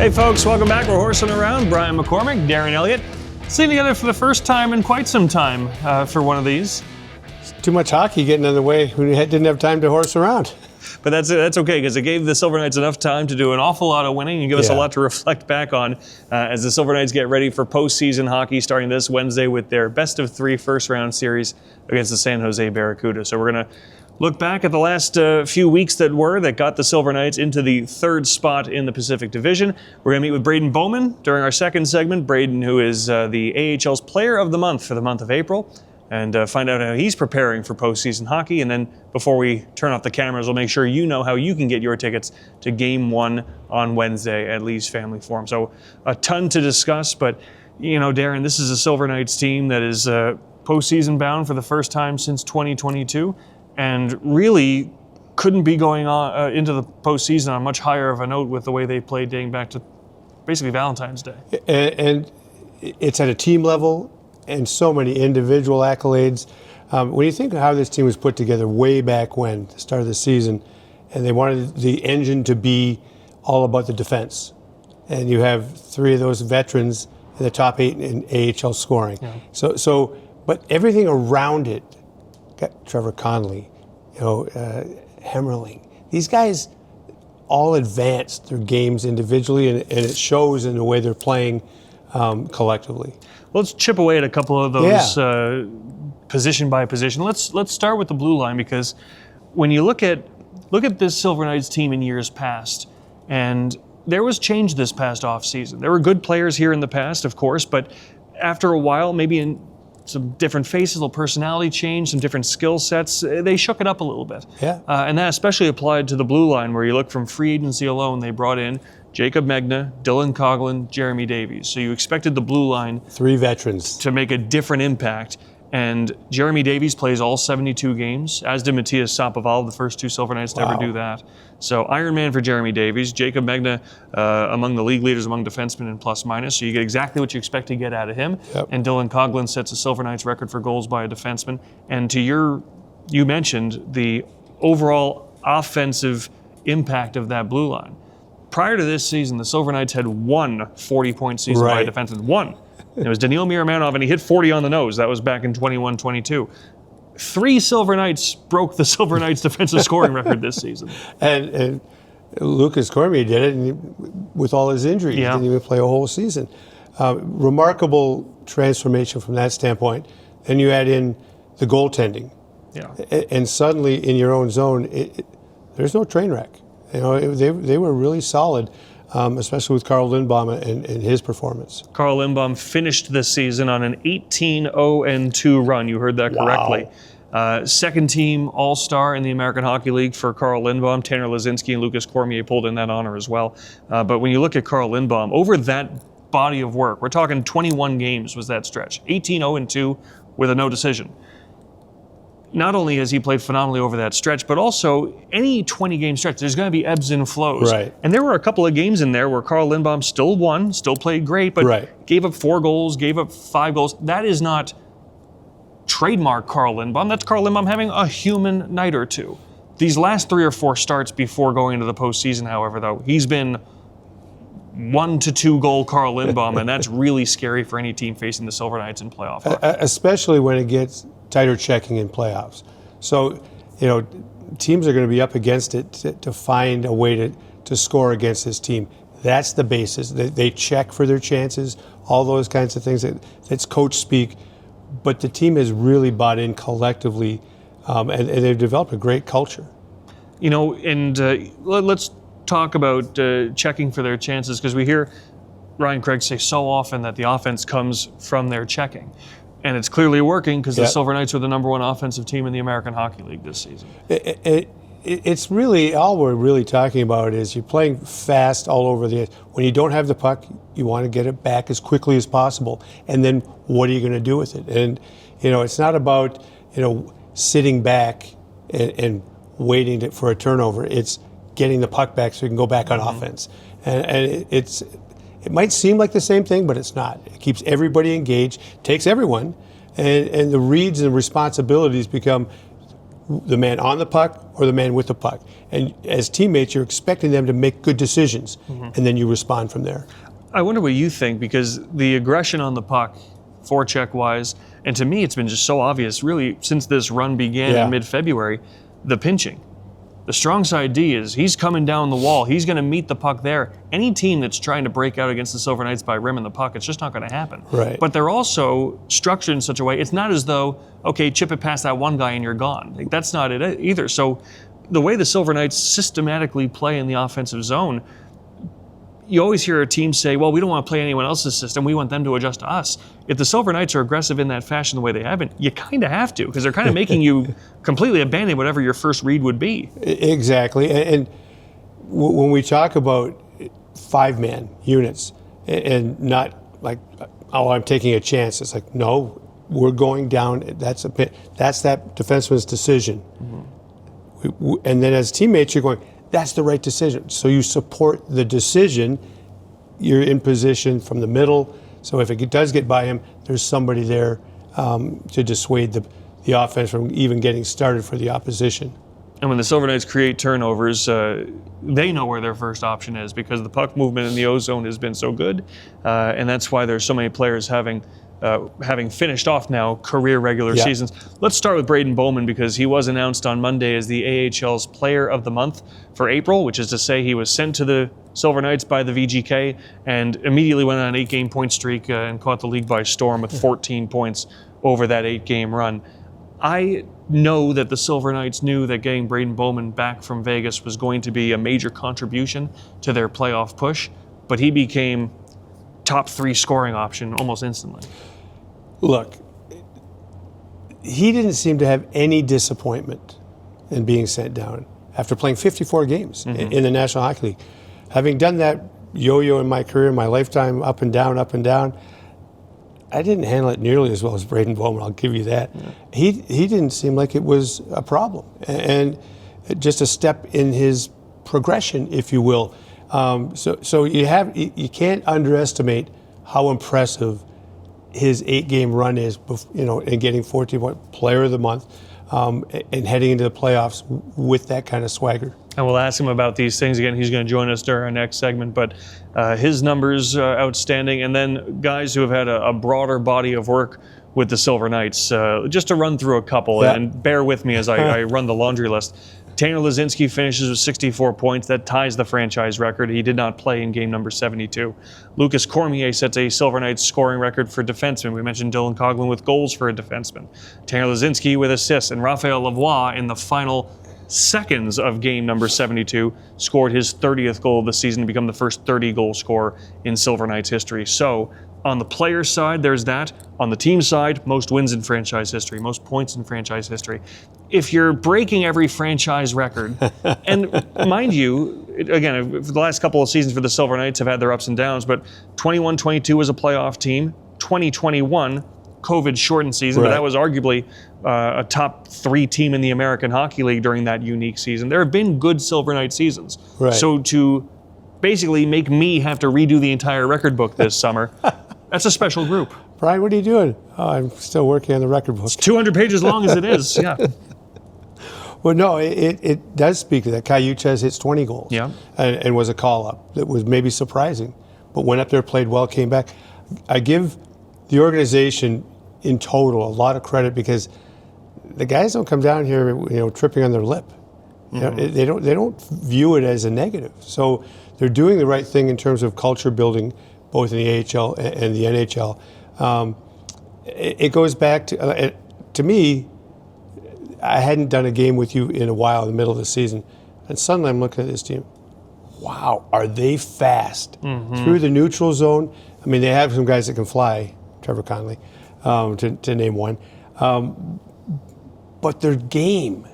Hey folks, welcome back. We're horsing around. Brian McCormick, Darren Elliott, sitting together for the first time in quite some time for one of these. Too much hockey getting in the way. We didn't have time to horse around. But that's okay, because it gave the Silver Knights enough time to do an awful lot of winning and give us a lot to reflect back on as the Silver Knights get ready for postseason hockey starting this Wednesday with their best-of-3 first-round series against the San Jose Barracuda. So we're going to look back at the last few weeks that got the Silver Knights into the third spot in the Pacific Division. We're going to meet with Braeden Bowman during our second segment. Braeden, who is the AHL's Player of the Month for the month of April, and find out how he's preparing for postseason hockey. And then before we turn off the cameras, we'll make sure you know how you can get your tickets to Game 1 on Wednesday at Lee's Family Forum. So a ton to discuss, but you know, Darren, this is a Silver Knights team that is postseason bound for the first time since 2022, and really couldn't be going on into the postseason on much higher of a note with the way they played dating back to basically Valentine's Day. And it's at a team level, and so many individual accolades. When you think of how this team was put together way back when, the start of the season, and they wanted the engine to be all about the defense. And you have 3 of those veterans in the top 8 in AHL scoring. Yeah. But everything around it, got Trevor Connolly, Hemmerling. These guys all advanced their games individually, and it shows in the way they're playing collectively. Let's chip away at a couple of those position by position. Let's start with the blue line, because when you look at this Silver Knights team in years past, and there was change this past offseason. There were good players here in the past, of course, but after a while, maybe in some different faces, a little personality change, some different skill sets, they shook it up a little bit. Yeah. And that especially applied to the blue line, where you look from free agency alone, they brought in Jacob Megna, Dylan Coghlan, Jeremy Davies. So you expected the blue line, 3 veterans, to make a different impact. And Jeremy Davies plays all 72 games, as did Matthias Sapoval, the first 2 Silver Knights to ever do that. So Iron Man for Jeremy Davies. Jacob Megna, among the league leaders among defensemen in plus-minus. So you get exactly what you expect to get out of him. Yep. And Dylan Coghlan sets a Silver Knights record for goals by a defenseman. And you mentioned the overall offensive impact of that blue line. Prior to this season, the Silver Knights had 1 40-point season by a defenseman. 1. It was Daniil Miramanov, and he hit 40 on the nose. That was back in 21-22. 3 Silver Knights broke the Silver Knights defensive scoring record this season. And Lucas Cormier did it, and with all his injuries, he didn't even play a whole season. Remarkable transformation from that standpoint. Then you add in the goaltending. Yeah. And suddenly, in your own zone, there's no train wreck. They were really solid, especially with Carl Lindbaum and his performance. Carl Lindbaum finished this season on an 18-0-2 run. You heard that correctly. Wow. Second team All-Star in the American Hockey League for Carl Lindbaum. Tanner Lazinski and Lucas Cormier pulled in that honor as well. But when you look at Carl Lindbaum, over that body of work, we're talking 21 games was that stretch. 18-0-2 with a no decision. Not only has he played phenomenally over that stretch, but also any 20-game stretch, there's going to be ebbs and flows. Right. And there were a couple of games in there where Carl Lindbaum still won, still played great, but gave up 4 goals, gave up 5 goals. That is not trademark Carl Lindbaum. That's Carl Lindbaum having a human night or two. These last 3 or 4 starts before going into the postseason, however, though, he's been 1 to 2 goal Carl Lindbaum, and that's really scary for any team facing the Silver Knights in playoff hockey. Especially when it gets tighter checking in playoffs. So, teams are going to be up against it to find a way to score against this team. That's the basis. They check for their chances, all those kinds of things. That's coach speak. But the team has really bought in collectively, and they've developed a great culture. Let's talk about checking for their chances, because we hear Ryan Craig say so often that the offense comes from their checking. And it's clearly working, because the Silver Knights are the number 1 offensive team in the American Hockey League this season. It's really, all we're really talking about is you're playing fast all over the ice. When you don't have the puck, you want to get it back as quickly as possible. And then what are you going to do with it? And, it's not about, sitting back and waiting for a turnover. It's getting the puck back so you can go back on offense. And it might seem like the same thing, but it's not. It keeps everybody engaged, takes everyone, and the reads and responsibilities become the man on the puck or the man with the puck. And as teammates, you're expecting them to make good decisions, and then you respond from there. I wonder what you think, because the aggression on the puck, forecheck-wise, and to me it's been just so obvious, really, since this run began in mid-February, the pinching. The strong side D is he's coming down the wall. He's going to meet the puck there. Any team that's trying to break out against the Silver Knights by rimming the puck, it's just not going to happen. Right. But they're also structured in such a way, it's not as though, okay, chip it past that one guy and you're gone. Like, that's not it either. So the way the Silver Knights systematically play in the offensive zone, you always hear a team say, well, we don't want to play anyone else's system. We want them to adjust to us. If the Silver Knights are aggressive in that fashion the way they have been, you kind of have to, because they're kind of making you completely abandon whatever your first read would be. Exactly. And when we talk about 5-man units and not like, oh, I'm taking a chance. It's like, no, we're going down. That's that defenseman's decision. And then as teammates, you're going, that's the right decision. So you support the decision. You're in position from the middle. So if it does get by him, there's somebody there to dissuade the offense from even getting started for the opposition. And when the Silver Knights create turnovers, they know where their first option is, because the puck movement in the O-zone has been so good. And that's why there's so many players having finished off now career regular seasons. Let's start with Braeden Bowman, because he was announced on Monday as the AHL's Player of the Month for April, which is to say he was sent to the Silver Knights by the VGK and immediately went on an 8-game point streak and caught the league by storm with 14 points over that 8-game run. I know that the Silver Knights knew that getting Braeden Bowman back from Vegas was going to be a major contribution to their playoff push, but he became top 3 scoring option almost instantly. Look, he didn't seem to have any disappointment in being sent down after playing 54 games in the National Hockey League. Having done that yo-yo in my career, my lifetime, up and down, I didn't handle it nearly as well as Braeden Bowman, I'll give you that. He didn't seem like it was a problem, and just a step in his progression, if you will. So you can't underestimate how impressive his 8-game run is, in getting 14-point Player of the Month, and heading into the playoffs with that kind of swagger. And we'll ask him about these things again. He's going to join us during our next segment, but his numbers outstanding. And then guys who have had a broader body of work with the Silver Knights. Just to run through a couple, and bear with me as I run the laundry list. Tanner Lazinski finishes with 64 points. That ties the franchise record. He did not play in game number 72. Lucas Cormier sets a Silver Knights scoring record for defensemen. We mentioned Dylan Coghlan with goals for a defenseman. Tanner Lazinski with assists. And Raphael Lavoie in the final seconds of game number 72 scored his 30th goal of the season to become the first 30-goal scorer in Silver Knights history. So on the player side, there's that. On the team side, most wins in franchise history, most points in franchise history. If you're breaking every franchise record, and mind you, again, for the last couple of seasons for the Silver Knights have had their ups and downs, but 21-22 was a playoff team. 2021, COVID-shortened season, but that was arguably a top 3 team in the American Hockey League during that unique season. There have been good Silver Knight seasons. So to basically make me have to redo the entire record book this summer, that's a special group. Brian, what are you doing? Oh, I'm still working on the record book. It's 200 pages long as it is, yeah. Well, no, it does speak to that. Kai Uchez hits 20 goals and was a call-up. That was maybe surprising, but went up there, played well, came back. I give the organization in total a lot of credit, because the guys don't come down here, tripping on their lip. They don't view it as a negative. So they're doing the right thing in terms of culture building, both in the AHL and the NHL. It goes back to me. I hadn't done a game with you in a while in the middle of the season, and suddenly I'm looking at this team. Wow, are they fast through the neutral zone? I mean, they have some guys that can fly, Trevor Connolly, to name one. But their game,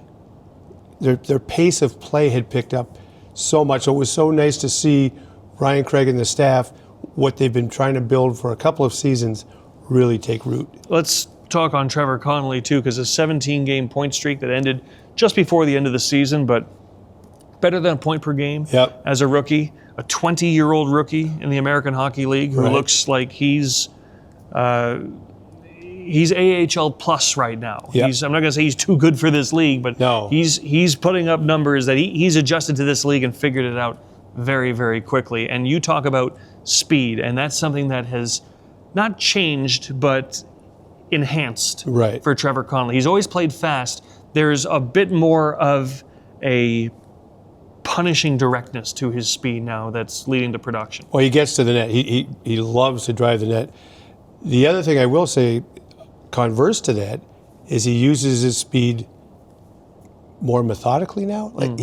their pace of play had picked up so much. So it was so nice to see Ryan Craig and the staff, what they've been trying to build for a couple of seasons, really take root. Let's talk on Trevor Connolly too, because a 17-game point streak that ended just before the end of the season, but better than a point per game as a rookie, a 20-year-old rookie in the American Hockey League who looks like he's he's AHL plus right now. Yep. I'm not going to say he's too good for this league, but No. he's putting up numbers that he's adjusted to this league and figured it out very, very quickly. And you talk about speed, and that's something that has not changed, but enhanced for Trevor Connolly. He's always played fast. There's a bit more of a punishing directness to his speed now that's leading to production. Well, he gets to the net. He loves to drive the net. The other thing I will say, converse to that, is he uses his speed more methodically now. Like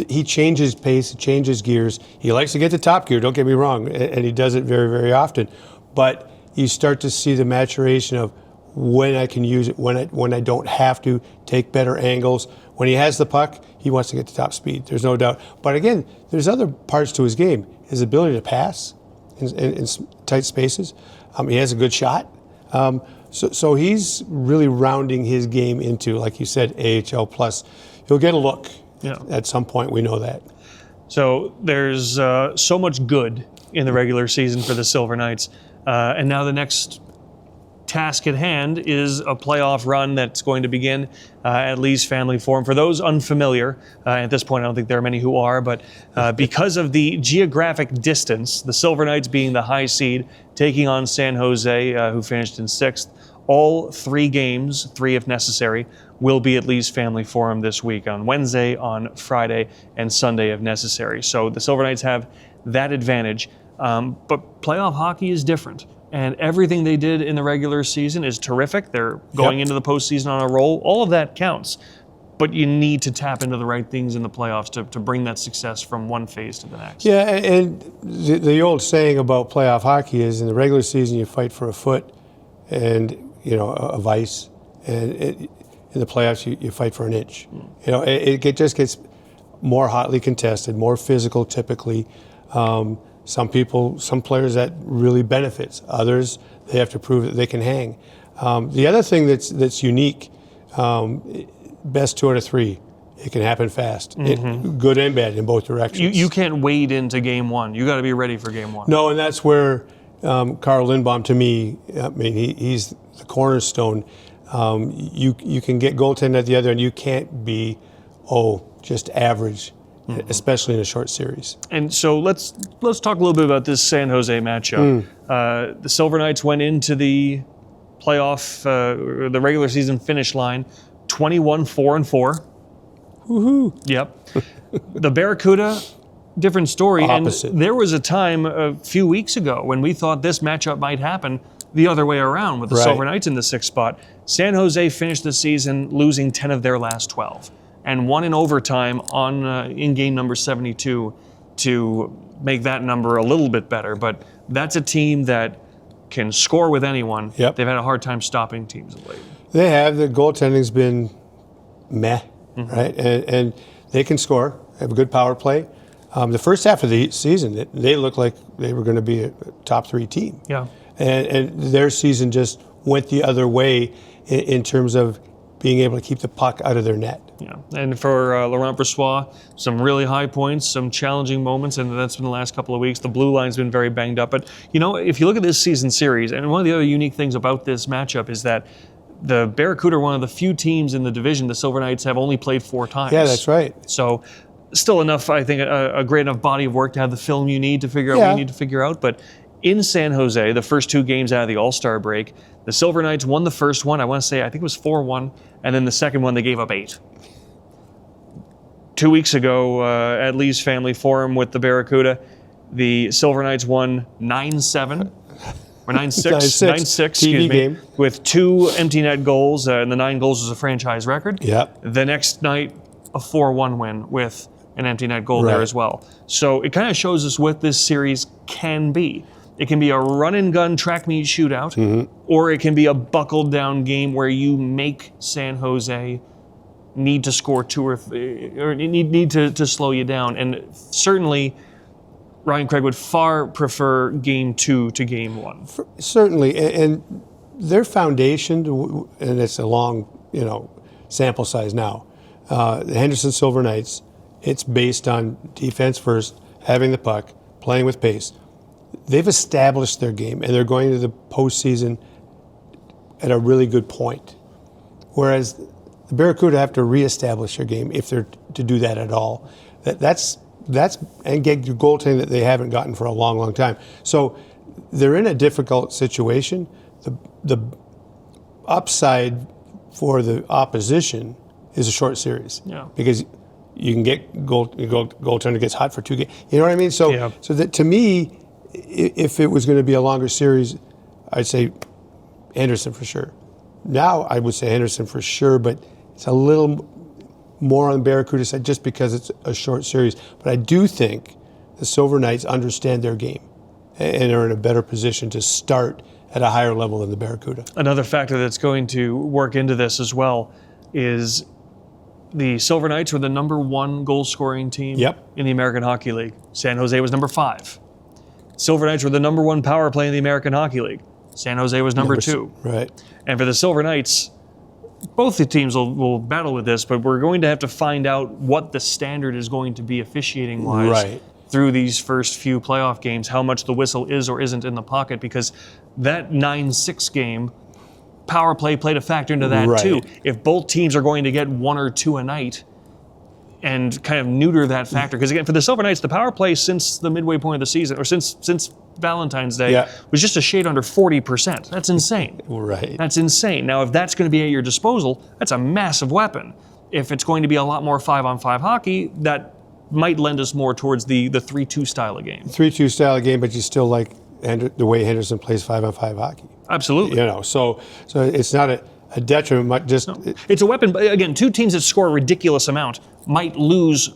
he changes pace, he changes gears. He likes to get to top gear, don't get me wrong, and he does it very, very often. But you start to see the maturation of when I can use it, when I don't have to, take better angles. When he has the puck, he wants to get to top speed. There's no doubt. But again, there's other parts to his game. His ability to pass in tight spaces. He has a good shot. So he's really rounding his game into, like you said, AHL plus. He'll get a look at some point. We know that. So there's so much good in the regular season for the Silver Knights. And now the next task at hand is a playoff run that's going to begin at Lee's Family Forum. For those unfamiliar, at this point I don't think there are many who are, but because of the geographic distance, the Silver Knights being the high seed, taking on San Jose, who finished in 6th, all 3 games, 3 if necessary, will be at Lee's Family Forum this week, on Wednesday, on Friday, and Sunday if necessary. So the Silver Knights have that advantage, but playoff hockey is different. And everything they did in the regular season is terrific. They're going into the postseason on a roll. All of that counts. But you need to tap into the right things in the playoffs to bring that success from one phase to the next. Yeah, and the old saying about playoff hockey is in the regular season you fight for a foot and, of ice. And in the playoffs you fight for an inch. It just gets more hotly contested, more physical typically. Some players that really benefits. Others, they have to prove that they can hang. The other thing that's unique, best 2 out of 3. It can happen fast. Good and bad in both directions. You can't wade into game 1. You got to be ready for game 1. No, and that's where Carl Lindbaum, to me, he's the cornerstone. You can get goaltending at the other end. You can't be, just average. Especially in a short series. And so let's talk a little bit about this San Jose matchup. The Silver Knights went into the playoff, the regular season finish line, 21-4-4. Woohoo! Yep. The Barracuda, different story. Opposite. And there was a time a few weeks ago when we thought this matchup might happen the other way around with the Silver Knights in the 6th spot. San Jose finished the season losing 10 of their last 12. And won in overtime in game number 72 to make that number a little bit better. But that's a team that can score with anyone. Yep. They've had a hard time stopping teams of late. They have. The goaltending's been meh, right? And they can score, have a good power play. The first half of the season, they looked like they were going to be a top 3 team. Yeah. And their season just went the other way in terms of being able to keep the puck out of their net. Yeah, and for Laurent Brossoit, some really high points, some challenging moments, and that's been the last couple of weeks. The blue line's been very banged up. But, if you look at this season series, and one of the other unique things about this matchup is that the Barracuda are one of the few teams in the division the Silver Knights have only played 4 times. Yeah, that's right. So still enough, I think, a great enough body of work to have the film you need to figure out what you need to figure out. But in San Jose, the first 2 games out of the All-Star break, the Silver Knights won the first one. I want to say, I think it was 4-1. And then the second one, they gave up 8. 2 weeks ago at Lee's Family Forum with the Barracuda, the Silver Knights won 9-7. Or 9-6, excuse me, game. with 2 empty net goals, and the 9 goals was a franchise record. Yep. The next night, a 4-1 win with an empty net goal there as well. So it kind of shows us what this series can be. It can be a run-and-gun track meet shootout, or it can be a buckled-down game where you make San Jose need to score 2 or need to slow you down. And certainly, Ryan Craig would far prefer game 2 to game 1. Certainly, and their foundation, and it's a long, sample size now. The Henderson Silver Knights, it's based on defense first, having the puck, playing with pace. They've established their game, and they're going to the postseason at a really good point. Whereas the Barracuda have to reestablish their game if they're to do that at all. That's and get goaltending that they haven't gotten for a long, long time. So they're in a difficult situation. The upside for the opposition is a short series. Yeah. Because you can get goaltender gets hot for 2 games. You know what I mean? So Yeah. so that to me, if it was going to be a longer series, I'd say Henderson for sure. Now I would say Henderson for sure, but it's a little more on the Barracuda side just because it's a short series. But I do think the Silver Knights understand their game and are in a better position to start at a higher level than the Barracuda. Another factor that's going to work into this as well is the Silver Knights were the #1 goal-scoring team in the American Hockey League. San Jose was number 5. Silver Knights were the #1 power play in the American Hockey League. San Jose was number 2. Right. And for the Silver Knights, both the teams will battle with this, but we're going to have to find out what the standard is going to be officiating-wise through these first few playoff games, how much the whistle is or isn't in the pocket, because that 9-6 game, power play played a factor into that too. If both teams are going to get 1 or 2 a night and kind of neuter that factor, because again, for the Silver Knights, the power play since the midway point of the season, or since Valentine's Day, was just a shade under 40%. That's insane. That's insane. Now, if that's going to be at your disposal, that's a massive weapon. If it's going to be a lot more 5-on-5 hockey, that might lend us more towards the 3-2 style of game. 3-2 style of game, but you still like the way Henderson plays 5-on-5 hockey. Absolutely. You know, so it's not a detriment. But just it's a weapon. But again, 2 teams that score a ridiculous amount might lose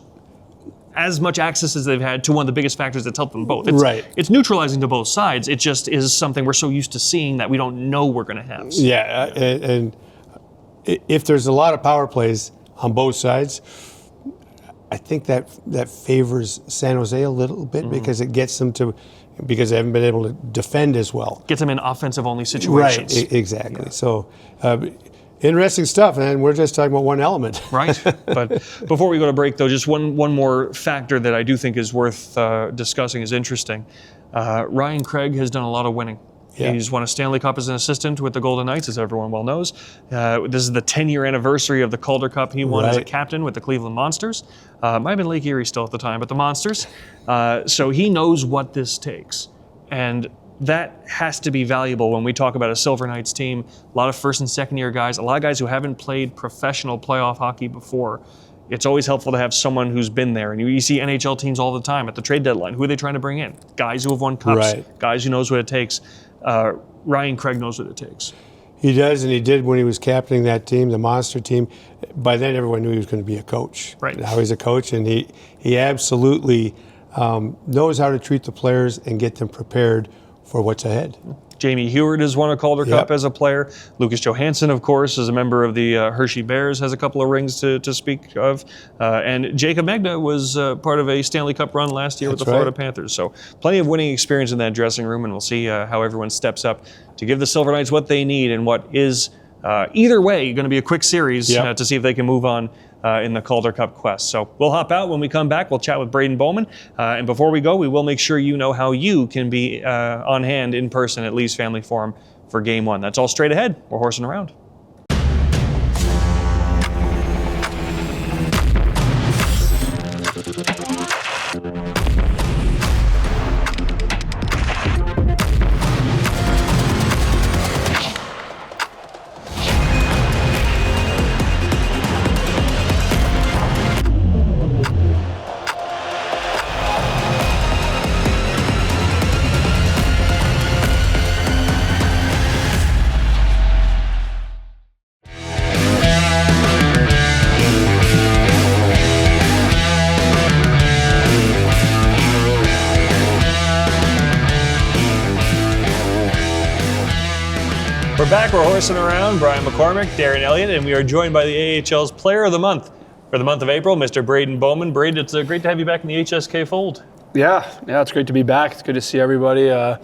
as much access as they've had to one of the biggest factors that's helped them both. It's neutralizing to both sides. It just is something we're so used to seeing that we don't know we're going to have. Yeah, and if there's a lot of power plays on both sides, I think that favors San Jose a little bit because it gets them to, because they haven't been able to defend as well. Gets them in offensive-only situations. Right, exactly. Yeah. So, interesting stuff, and we're just talking about one element. Right. But before we go to break, though, just one more factor that I do think is worth discussing is interesting. Ryan Craig has done a lot of winning. Yeah. He's won a Stanley Cup as an assistant with the Golden Knights, as everyone well knows. This is the 10-year anniversary of the Calder Cup he won as a captain with the Cleveland Monsters. Might have been Lake Erie still at the time, but the Monsters. So he knows what this takes. And that has to be valuable when we talk about a Silver Knights team. A lot of first and second year guys, a lot of guys who haven't played professional playoff hockey before. It's always helpful to have someone who's been there. And you see NHL teams all the time at the trade deadline. Who are they trying to bring in? Guys who have won cups, guys who knows what it takes. Ryan Craig knows what it takes. He does, and he did when he was captaining that team, the Monster team. By then, everyone knew he was going to be a coach. Now he's a coach, and he absolutely knows how to treat the players and get them prepared for what's ahead. Jamie Heward has won a Calder Cup as a player. Lucas Johansson, of course, is a member of the Hershey Bears, has a couple of rings to speak of. And Jacob Megna was part of a Stanley Cup run last year with the Florida Panthers. So plenty of winning experience in that dressing room, and we'll see how everyone steps up to give the Silver Knights what they need and what is, either way, going to be a quick series to see if they can move on in the Calder Cup quest. So we'll hop out. When we come back, we'll chat with Braeden Bowman. And before we go, we will make sure you know how you can be on hand in person at Lee's Family Forum for Game 1. That's all straight ahead. We're horsing around. We're back. We're horsing around. Brian McCormick, Darren Elliott, and we are joined by the AHL's Player of the Month for the month of April, Mr. Braeden Bowman. Braeden, it's great to have you back in the HSK fold. Yeah, it's great to be back. It's good to see everybody. A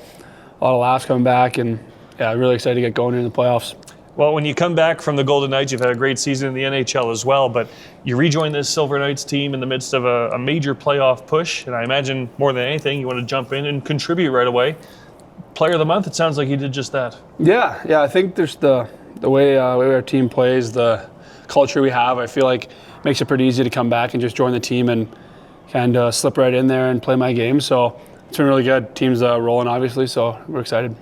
lot of laughs coming back, and really excited to get going into the playoffs. Well, when you come back from the Golden Knights, you've had a great season in the NHL as well, but you rejoin this Silver Knights team in the midst of a major playoff push, and I imagine more than anything, you want to jump in and contribute right away. Player of the Month, it sounds like you did just that. Yeah, I think there's the The way our team plays, the culture we have, I feel like makes it pretty easy to come back and just join the team and kind of slip right in there and play my game. So it's been really good. Team's rolling, obviously, so we're excited.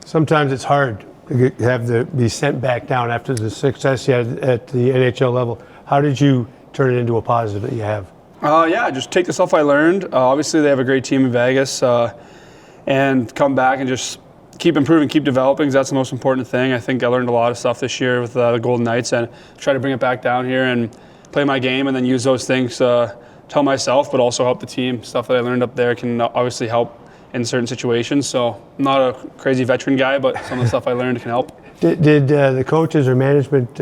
Sometimes it's hard to be sent back down after the success you had at the NHL level. How did you turn it into a positive that you have? Just take the stuff I learned. Obviously, they have a great team in Vegas, and come back and just keep improving, keep developing, because that's the most important thing. I think I learned a lot of stuff this year with the Golden Knights, and try to bring it back down here and play my game, and then use those things to help myself, but also help the team. Stuff that I learned up there can obviously help in certain situations. So I'm not a crazy veteran guy, but some of the stuff I learned can help. Did the coaches or management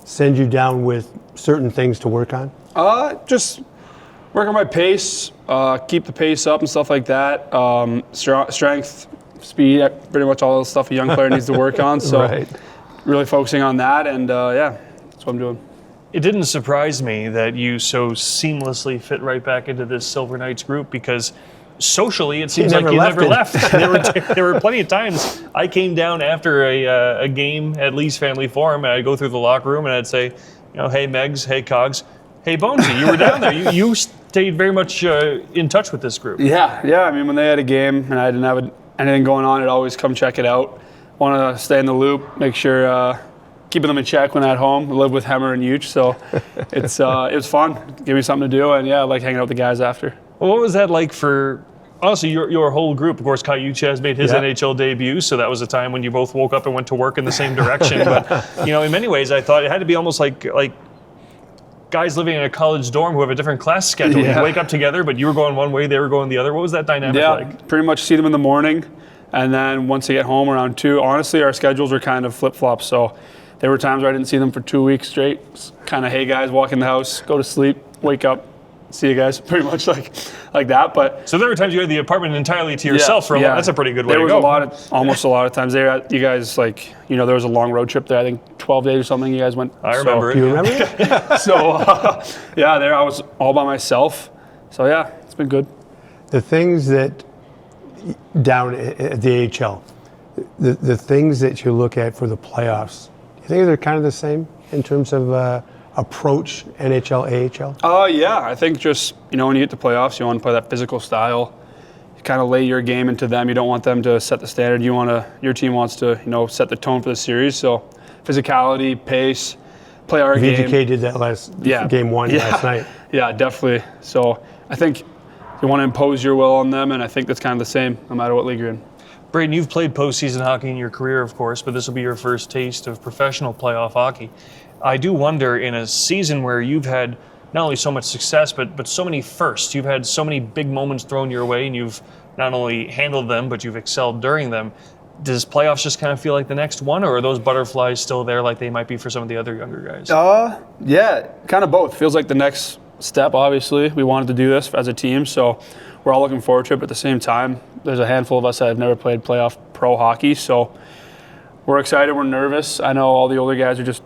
send you down with certain things to work on? Just work on my pace, keep the pace up and stuff like that. Strength, speed, pretty much all the stuff a young player needs to work on. So Right. really focusing on that, and that's what I'm doing. It didn't surprise me that you so seamlessly fit right back into this Silver Knights group, because socially it seems like you never left. There were plenty of times I came down after a game at Lee's Family Forum, and I'd go through the locker room and I'd say, hey Megs, hey Cogs, hey Bonesy, you were down there. You stayed very much in touch with this group. Yeah. I mean, when they had a game and I didn't have anything going on, I'd always come check it out. Want to stay in the loop, make sure keeping them in check when at home. I live with Hemmer and Huge, so it was fun. Give me something to do, and I like hanging out with the guys after. Well, what was that like for, honestly, your whole group? Of course, Kaiucha has made his NHL debut, so that was a time when you both woke up and went to work in the same direction. But, in many ways, I thought it had to be almost like guys living in a college dorm who have a different class schedule. Yeah. You wake up together, but you were going one way, they were going the other. What was that dynamic like? Pretty much see them in the morning, and then once they get home around 2, honestly, our schedules were kind of flip-flops. So there were times where I didn't see them for 2 weeks straight. Kind of, hey guys, walk in the house, go to sleep, wake up, see you guys, pretty much like that. But so there were times you had the apartment entirely to yourself for a while. That's a pretty good way to go. There was almost a lot of times there. You guys, there was a long road trip there. I think 12 days or something you guys went. I remember it. Do you remember it? So, there I was all by myself. So, it's been good. The things that down at the AHL, the things that you look at for the playoffs, you think they're kind of the same in terms of approach, NHL, AHL? I think just, when you get to playoffs, you want to play that physical style. You kind of lay your game into them. You don't want them to set the standard. Your team wants to, set the tone for the series. So physicality, pace, play our game. VGK did that game one last night. Yeah, definitely. So I think you want to impose your will on them, and I think that's kind of the same no matter what league you're in. Braeden, you've played postseason hockey in your career, of course, but this will be your first taste of professional playoff hockey. I do wonder, in a season where you've had not only so much success, but so many firsts, you've had so many big moments thrown your way, and you've not only handled them, but you've excelled during them. Does playoffs just kind of feel like the next one, or are those butterflies still there like they might be for some of the other younger guys? Kind of both. Feels like the next step, obviously. We wanted to do this as a team, so we're all looking forward to it. But at the same time, there's a handful of us that have never played playoff pro hockey, so we're excited, we're nervous. I know all the older guys are just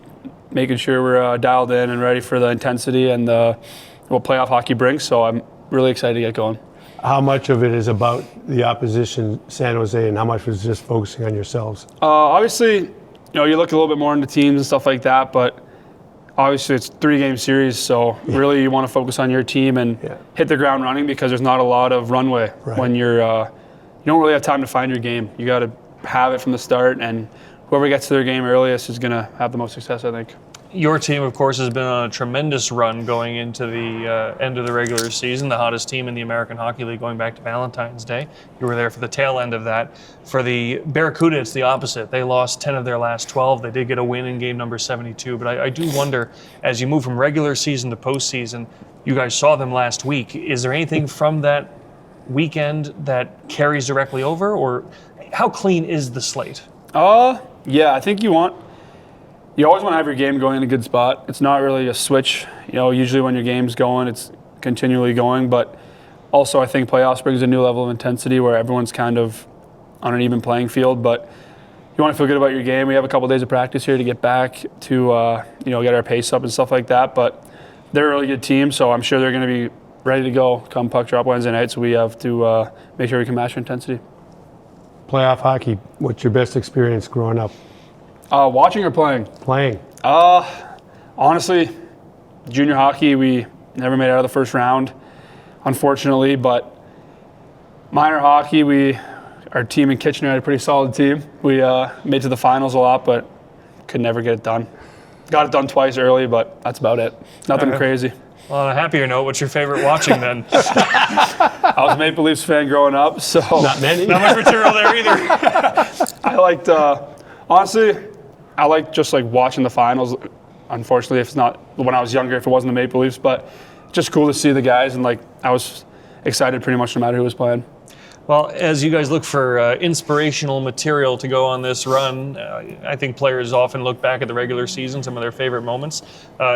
making sure we're dialed in and ready for the intensity and what playoff hockey brings, so I'm really excited to get going. How much of it is about the opposition, San Jose, and how much was just focusing on yourselves? Obviously, you look a little bit more into teams and stuff like that, but obviously it's a 3-game series, so really you want to focus on your team and hit the ground running, because there's not a lot of runway when you don't really have time to find your game. You got to have it from the start, and whoever gets to their game earliest is going to have the most success, I think. Your team, of course, has been on a tremendous run going into the end of the regular season, the hottest team in the American Hockey League going back to Valentine's Day. You were there for the tail end of that. For the Barracuda, it's the opposite. They lost 10 of their last 12. They did get a win in game number 72. But I do wonder, as you move from regular season to postseason, you guys saw them last week. Is there anything from that weekend that carries directly over, or how clean is the slate? I think you always want to have your game going in a good spot. It's not really a switch. Usually when your game's going, it's continually going. But also I think playoffs brings a new level of intensity where everyone's kind of on an even playing field. But you want to feel good about your game. We have a couple days of practice here to get back to, get our pace up and stuff like that. But they're a really good team, so I'm sure they're going to be ready to go come puck drop Wednesday night. So we have to make sure we can match their intensity. Playoff hockey, what's your best experience growing up? Watching or playing? Playing. Honestly, junior hockey, we never made it out of the first round, unfortunately. But minor hockey, our team in Kitchener had a pretty solid team. We made to the finals a lot, but could never get it done. Got it done twice early, but that's about it. Nothing crazy. Well, on a happier note, what's your favorite watching then? I was a Maple Leafs fan growing up, so Not many. Not much material there either. I liked, honestly, I like just like watching the finals. Unfortunately, if it's not when I was younger, if it wasn't the Maple Leafs, but just cool to see the guys, and like I was excited pretty much no matter who was playing. Well, as you guys look for inspirational material to go on this run, I think players often look back at the regular season, some of their favorite moments.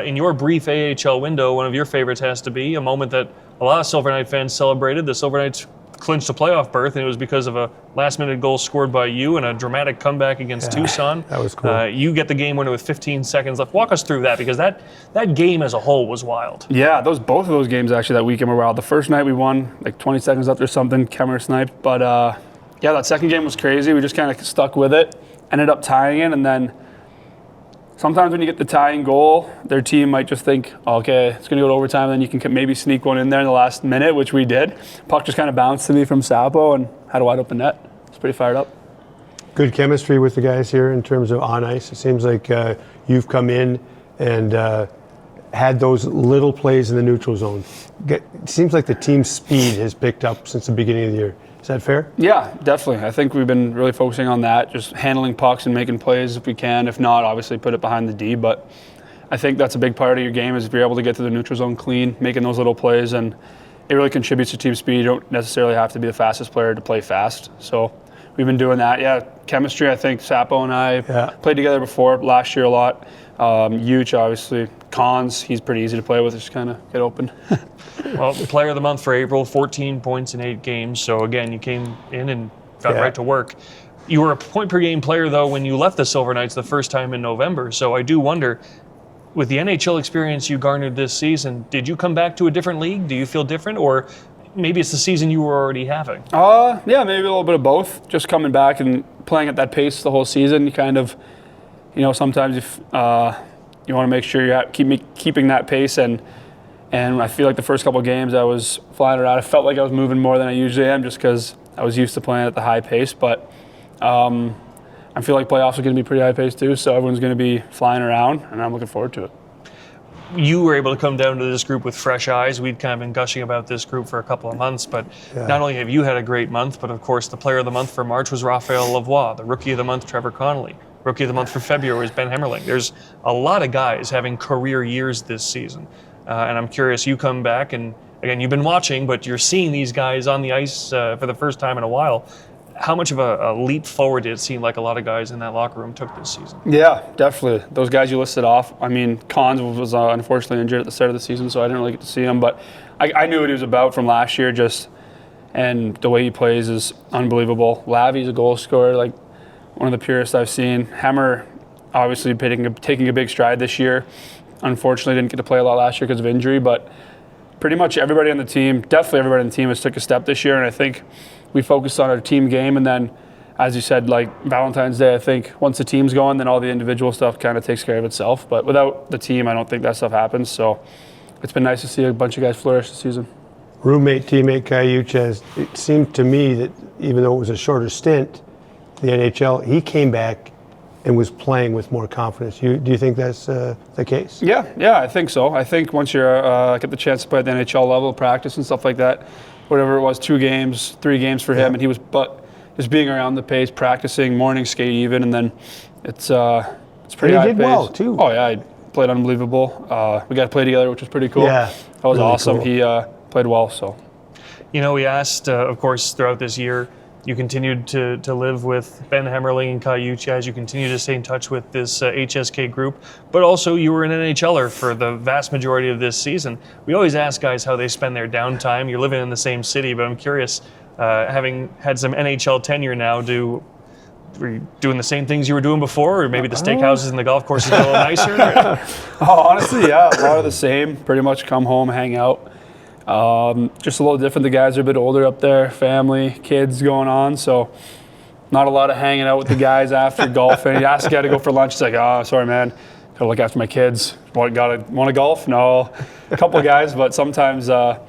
In your brief AHL window, one of your favorites has to be a moment that a lot of Silver Knight fans celebrated. The Silver Knights clinched a playoff berth, and it was because of a last-minute goal scored by you and a dramatic comeback against Tucson. That was cool. You get the game winner with 15 seconds left. Walk us through that, because that game as a whole was wild. Yeah, both of those games actually that weekend were wild. The first night we won like 20 seconds left or something, Kemmer sniped. But yeah, that second game was crazy. We just kind of stuck with it, ended up tying it, and then sometimes when you get the tying goal, their team might just think, okay, it's going to go to overtime, and then you can maybe sneak one in there in the last minute, which we did. Puck just kind of bounced to me from Sapo and had a wide open net. It's pretty fired up. Good chemistry with the guys here in terms of on ice. It seems like you've come in and had those little plays in the neutral zone. It seems like the team's speed has picked up since the beginning of the year. Is that fair? Yeah, definitely. I think we've been really focusing on that, just handling pucks and making plays if we can. If not, obviously put it behind the D. But I think that's a big part of your game is if you're able to get to the neutral zone clean, making those little plays, and it really contributes to team speed. You don't necessarily have to be the fastest player to play fast. So we've been doing that. Yeah, chemistry, I think Sapo and I played together before, last year a lot. Huge, obviously. Cons, he's pretty easy to play with, just kind of get open. Well, player of the month for April, 14 points in 8 games. So again, you came in and got right to work. You were a point-per-game player, though, when you left the Silver Knights the first time in November. So I do wonder, with the NHL experience you garnered this season, did you come back to a different league? Do you feel different? Or maybe it's the season you were already having? Yeah, maybe a little bit of both. Just coming back and playing at that pace the whole season, you kind of, sometimes if you want to make sure you're keeping that pace, and I feel like the first couple of games I was flying around. I felt like I was moving more than I usually am just because I was used to playing at the high pace, but I feel like playoffs are going to be pretty high pace too, so everyone's going to be flying around, and I'm looking forward to it. You were able to come down to this group with fresh eyes. We'd kind of been gushing about this group for a couple of months, but not only have you had a great month, but of course the player of the month for March was Raphael Lavoie, the rookie of the month Trevor Connolly, rookie of the month for February was Ben Hemmerling. There's a lot of guys having career years this season, and I'm curious, you come back, and again, you've been watching, but you're seeing these guys on the ice for the first time in a while. How much of a leap forward did it seem like a lot of guys in that locker room took this season? Yeah, definitely. Those guys you listed off, I mean, Cons was unfortunately injured at the start of the season, so I didn't really get to see him, but I knew what he was about from last year, and the way he plays is unbelievable. Lavi's a goal scorer, like one of the purest I've seen. Hemmer, obviously taking a big stride this year. Unfortunately, didn't get to play a lot last year because of injury, but pretty much everybody on the team, definitely everybody on the team has took a step this year, and I think we focused on our team game, and then, as you said, like Valentine's Day, I think once the team's going, then all the individual stuff kind of takes care of itself. But without the team, I don't think that stuff happens. So it's been nice to see a bunch of guys flourish this season. Roommate, teammate Kayuch, it seemed to me that even though it was a shorter stint, the NHL, he came back and was playing with more confidence. Do you think that's the case? Yeah, I think so. I think once you get the chance to play at the NHL level, practice and stuff like that, whatever it was, 2 games, 3 games for him, and he was just being around the pace, practicing, morning skate even, and then it's pretty high pace. He did well too. Oh yeah, he played unbelievable. We got to play together, which was pretty cool. Yeah, that was really awesome. Cool. He played well. So, we asked, of course, throughout this year, you continued to live with Ben Hemmerling and Kayuch as you continue to stay in touch with this HSK group, but also you were an NHLer for the vast majority of this season. We always ask guys how they spend their downtime. You're living in the same city, but I'm curious, having had some NHL tenure now, were you doing the same things you were doing before, or maybe the steakhouses and the golf courses are a little nicer? Honestly, yeah, a lot of the same. Pretty much come home, hang out. Just a little different. The guys are a bit older up there, family, kids going on. So not a lot of hanging out with the guys after golfing. You ask a guy to go for lunch, he's like, oh, sorry, man. Gotta look after my kids. Want to golf? No. A couple of guys, but sometimes a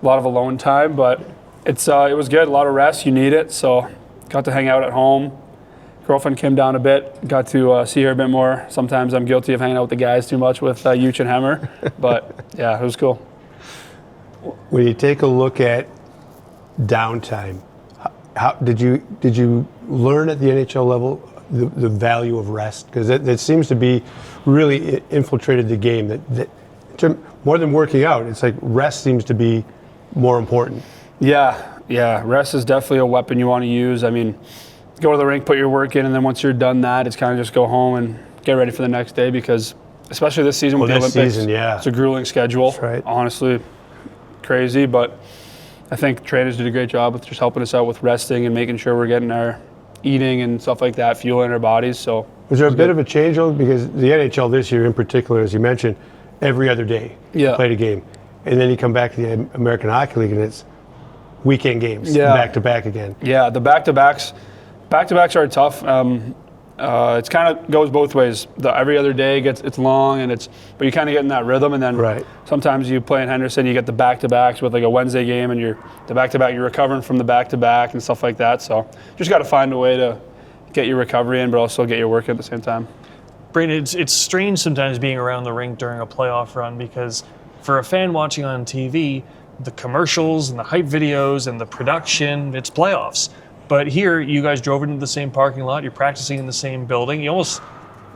lot of alone time. But it was good. A lot of rest. You need it. So got to hang out at home. Girlfriend came down a bit. Got to see her a bit more. Sometimes I'm guilty of hanging out with the guys too much with Yuch and Hemmer. But yeah, it was cool. When you take a look at downtime, how did you learn at the NHL level the value of rest? Because it seems to be really infiltrated the game. That more than working out, it's like rest seems to be more important. Yeah. Rest is definitely a weapon you want to use. I mean, go to the rink, put your work in, and then once you're done that, it's kind of just go home and get ready for the next day. Because especially this season with the Olympics, it's a grueling schedule. That's right. Honestly, crazy, but I think trainers did a great job with just helping us out with resting and making sure we're getting our eating and stuff like that, fueling our bodies. So was there a bit of a change though? Because the NHL this year in particular, as you mentioned, every other day you played a game. And then you come back to the American Hockey League and it's weekend games, back to back again. Yeah, the back-to-backs are tough. It's kind of goes both ways. Every other day it's long but you kind of get in that rhythm, and then sometimes you play in Henderson, you get the back-to-backs with like a Wednesday game, and the back-to-back you're recovering from the back-to-back and stuff like that. So just got to find a way to get your recovery in, but also get your work in at the same time. Braeden, it's strange sometimes being around the rink during a playoff run, because for a fan watching on TV, the commercials and the hype videos and the production, it's playoffs. But here, you guys drove into the same parking lot. You're practicing in the same building.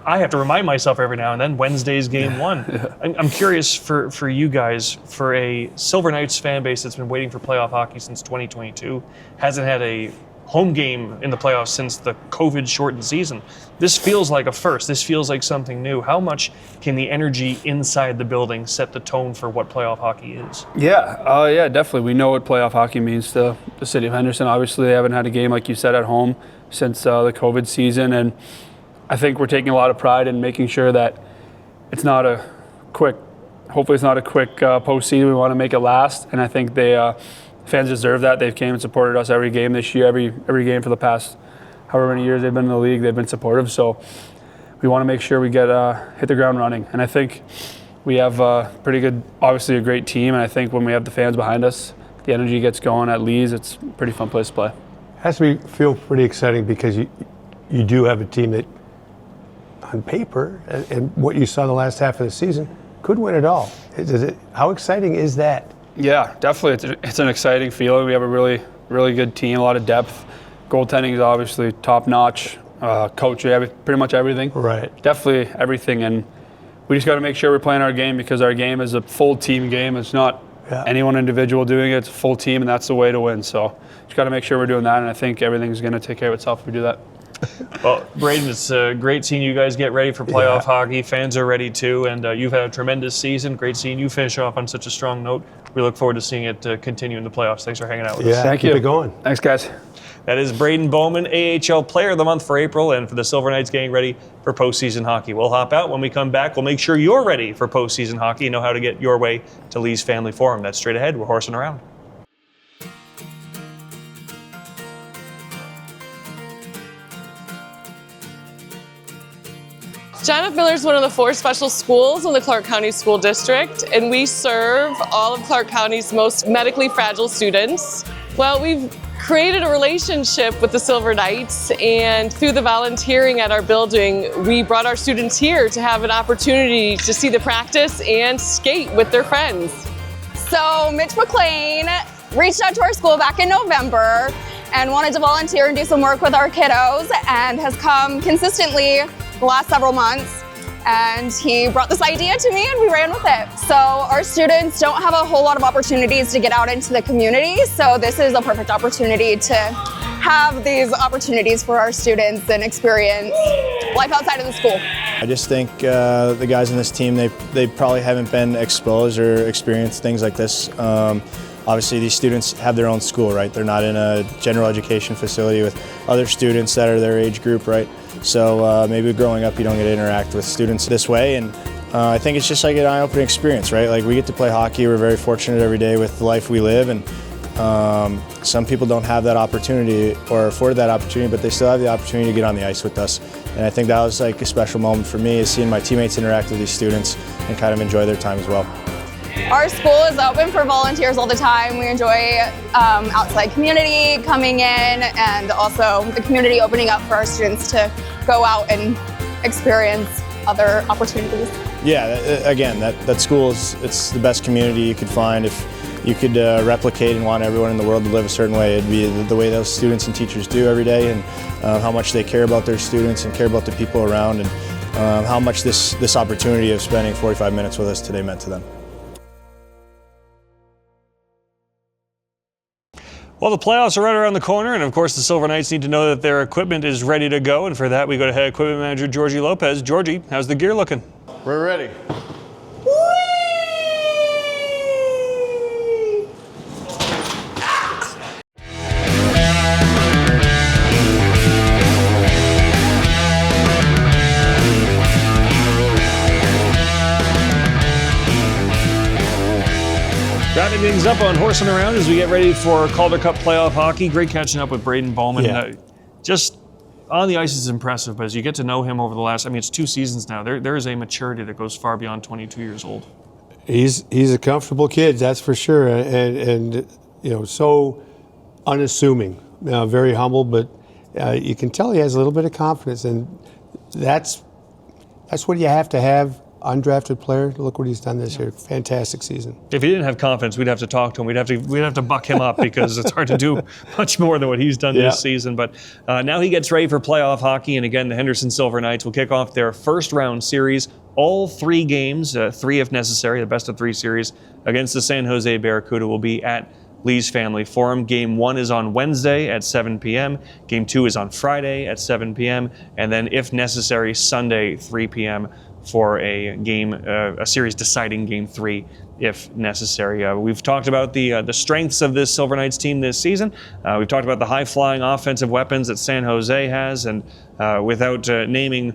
I have to remind myself every now and then, Wednesday's game one. I'm curious for you guys, for a Silver Knights fan base that's been waiting for playoff hockey since 2022, hasn't had a home game in the playoffs since the COVID-shortened season. This feels like a first. This feels like something new. How much can the energy inside the building set the tone for what playoff hockey is? Yeah, definitely. We know what playoff hockey means to the city of Henderson. Obviously, they haven't had a game, like you said, at home since the COVID season, and I think we're taking a lot of pride in making sure that it's not a quick postseason. We want to make it last, and I think fans deserve that. They've came and supported us every game this year, every game for the past however many years they've been in the league. They've been supportive, so we want to make sure we get hit the ground running. And I think we have pretty good, obviously a great team, and I think when we have the fans behind us, the energy gets going at Lee's. It's a pretty fun place to play. Has to feel pretty exciting because you do have a team that, on paper, and what you saw the last half of the season, could win it all. How exciting is that? Yeah, definitely. It's an exciting feeling. We have a really, really good team, a lot of depth. Goaltending is obviously top-notch. Coach, pretty much everything. Right. Definitely everything. And we just got to make sure we're playing our game, because our game is a full team game. It's not any one individual doing it. It's a full team, and that's the way to win. So just got to make sure we're doing that, and I think everything's going to take care of itself if we do that. Well, Braeden, it's great seeing you guys get ready for playoff hockey. Fans are ready too, and you've had a tremendous season. Great seeing you finish off on such a strong note. We look forward to seeing it continue in the playoffs. Thanks for hanging out with us. Thank you. Keep it going. Thanks, guys. That is Braeden Bowman, AHL Player of the Month for April, and for the Silver Knights getting ready for postseason hockey. We'll hop out. When we come back, we'll make sure you're ready for postseason hockey and know how to get your way to Lee's Family Forum. That's straight ahead. We're horsing around. John F. Miller is one of the 4 special schools in the Clark County School District, and we serve all of Clark County's most medically fragile students. Well, we've created a relationship with the Silver Knights, and through the volunteering at our building, we brought our students here to have an opportunity to see the practice and skate with their friends. So Mitch McLean reached out to our school back in November and wanted to volunteer and do some work with our kiddos, and has come consistently the last several months, and he brought this idea to me and we ran with it. So our students don't have a whole lot of opportunities to get out into the community, so this is a perfect opportunity to have these opportunities for our students and experience life outside of the school. I just think the guys in this team, they probably haven't been exposed or experienced things like this. Obviously, these students have their own school, right? They're not in a general education facility with other students that are their age group, right? So maybe growing up, you don't get to interact with students this way, and I think it's just like an eye-opening experience, right? Like, we get to play hockey. We're very fortunate every day with the life we live, and Some people don't have that opportunity or afford that opportunity, but they still have the opportunity to get on the ice with us. And I think that was like a special moment for me, is seeing my teammates interact with these students and kind of enjoy their time as well. Our school is open for volunteers all the time. We enjoy outside community coming in, and also the community opening up for our students to go out and experience other opportunities. Yeah, again, that school it's the best community you could find. If you could replicate and want everyone in the world to live a certain way, it'd be the way those students and teachers do every day, and how much they care about their students and care about the people around, and how much this opportunity of spending 45 minutes with us today meant to them. Well, the playoffs are right around the corner, and of course the Silver Knights need to know that their equipment is ready to go, and for that we go to head equipment manager Georgie Lopez. Georgie, how's the gear looking? We're ready. Wrapping things up on Horsin Around as we get ready for Calder Cup Playoff hockey. Great catching up with Braeden Bowman. Yeah. Just on the ice is impressive, but as you get to know him over the last, it's 2 seasons now, there is a maturity that goes far beyond 22 years old. He's a comfortable kid, that's for sure, and so unassuming, very humble, but you can tell he has a little bit of confidence, and that's what you have to have. Undrafted player. Look what he's done this year. Fantastic season. If he didn't have confidence, we'd have to talk to him. We'd have to buck him up because it's hard to do much more than what he's done this season. But now he gets ready for playoff hockey, and again, the Henderson Silver Knights will kick off their first round series. All 3 games, 3 if necessary, the best of 3 series against the San Jose Barracuda will be at Lee's Family Forum. Game 1 is on Wednesday at 7 p.m. Game 2 is on Friday at 7 p.m. And then, if necessary, Sunday 3 p.m. for a game, a series deciding Game 3 if necessary. We've talked about the strengths of this Silver Knights team this season. We've talked about the high-flying offensive weapons that San Jose has, and without naming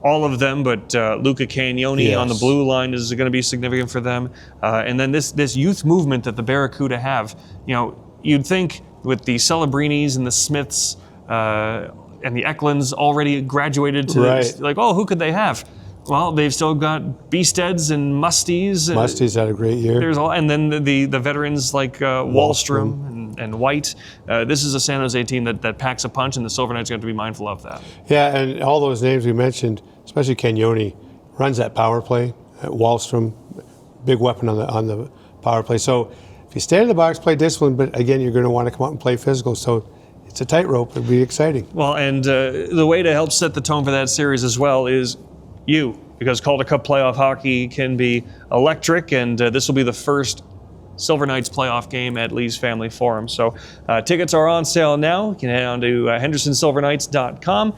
all of them, but Luca Cagnoni on the blue line is going to be significant for them. And then this youth movement that the Barracuda have. You'd think with the Celebrinis and the Smiths and the Eklunds already graduated to who could they have? Well, they've still got Beasteds and Musties. Musty's had a great year. And then the veterans like Wallstrom and White. This is a San Jose team that packs a punch, and the Silver Knights are going to be mindful of that. Yeah, and all those names we mentioned, especially Cagnoni, runs that power play. Wallstrom, big weapon on the power play. So if you stay in the box, play discipline, but again, you're going to want to come out and play physical. So it's a tightrope. It'll be exciting. Well, and the way to help set the tone for that series as well is because Calder Cup Playoff hockey can be electric, and this will be the first Silver Knights playoff game at Lee's Family Forum. So tickets are on sale now. You can head on to HendersonSilverKnights.com.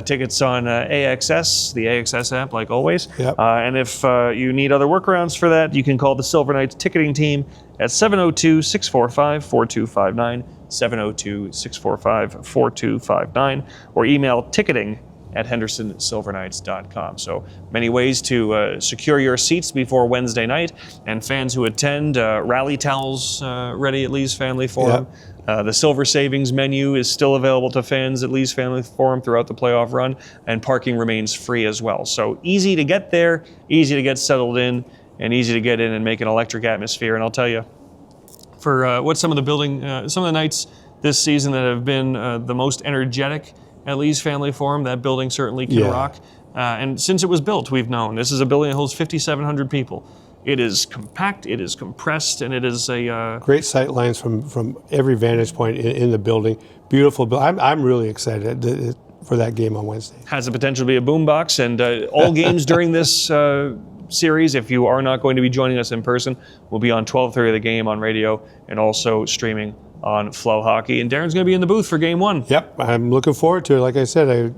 Tickets on AXS, the AXS app, like always. Yep. And if you need other workarounds for that, you can call the Silver Knights ticketing team at 702-645-4259, 702-645-4259, or email ticketing@HendersonSilverKnights.com. So many ways to secure your seats before Wednesday night, and fans who attend, rally towels ready at Lee's Family Forum. Yep. The Silver Savings menu is still available to fans at Lee's Family Forum throughout the playoff run, and parking remains free as well. So easy to get there, easy to get settled in, and easy to get in and make an electric atmosphere. And I'll tell you, for what some of the nights this season that have been the most energetic at Lee's Family Forum, that building certainly can rock. And since it was built, we've known this is a building that holds 5,700 people. It is compact, it is compressed, and it is a great sight lines from every vantage point in the building. Beautiful. I'm really excited for that game on Wednesday. Has the potential to be a boombox, and all games during this series, if you are not going to be joining us in person, will be on 12:30 of the game on radio, and also streaming on Flow Hockey. And Darren's going to be in the booth for Game 1. Yep, I'm looking forward to it. Like I said, I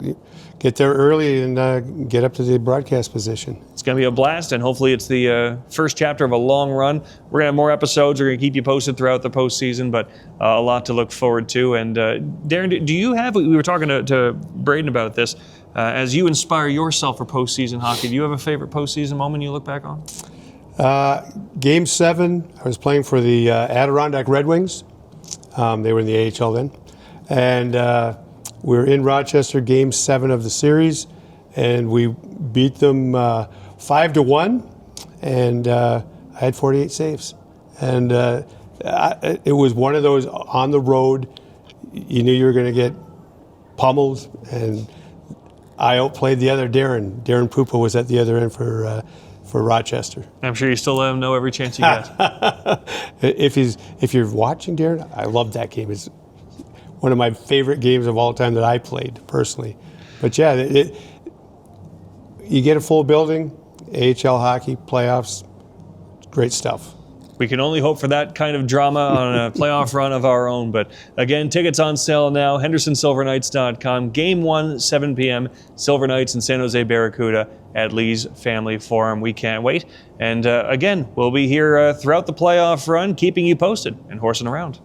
get there early and get up to the broadcast position. It's going to be a blast, and hopefully it's the first chapter of a long run. We're going to have more episodes. We're going to keep you posted throughout the postseason, but a lot to look forward to. And Darren, do you have, we were talking to Braeden about this, as you inspire yourself for postseason hockey, do you have a favorite postseason moment you look back on? Game 7, I was playing for the Adirondack Red Wings. They were in the AHL then. And we were in Rochester, Game 7 of the series, and we beat them 5-1, and I had 48 saves. And it was one of those on the road, you knew you were going to get pummeled, and I outplayed the other Darren. Darren Pupa was at the other end for Rochester. I'm sure you still let him know every chance you get. If you're watching, Darren, I love that game. It's one of my favorite games of all time that I played personally. But yeah, you get a full building, AHL hockey, playoffs, great stuff. We can only hope for that kind of drama on a playoff run of our own. But again, tickets on sale now, HendersonSilverKnights.com. Game 1, 7 p.m., Silver Knights and San Jose Barracuda at Lee's Family Forum. We can't wait. And again, we'll be here throughout the playoff run, keeping you posted and horsing around.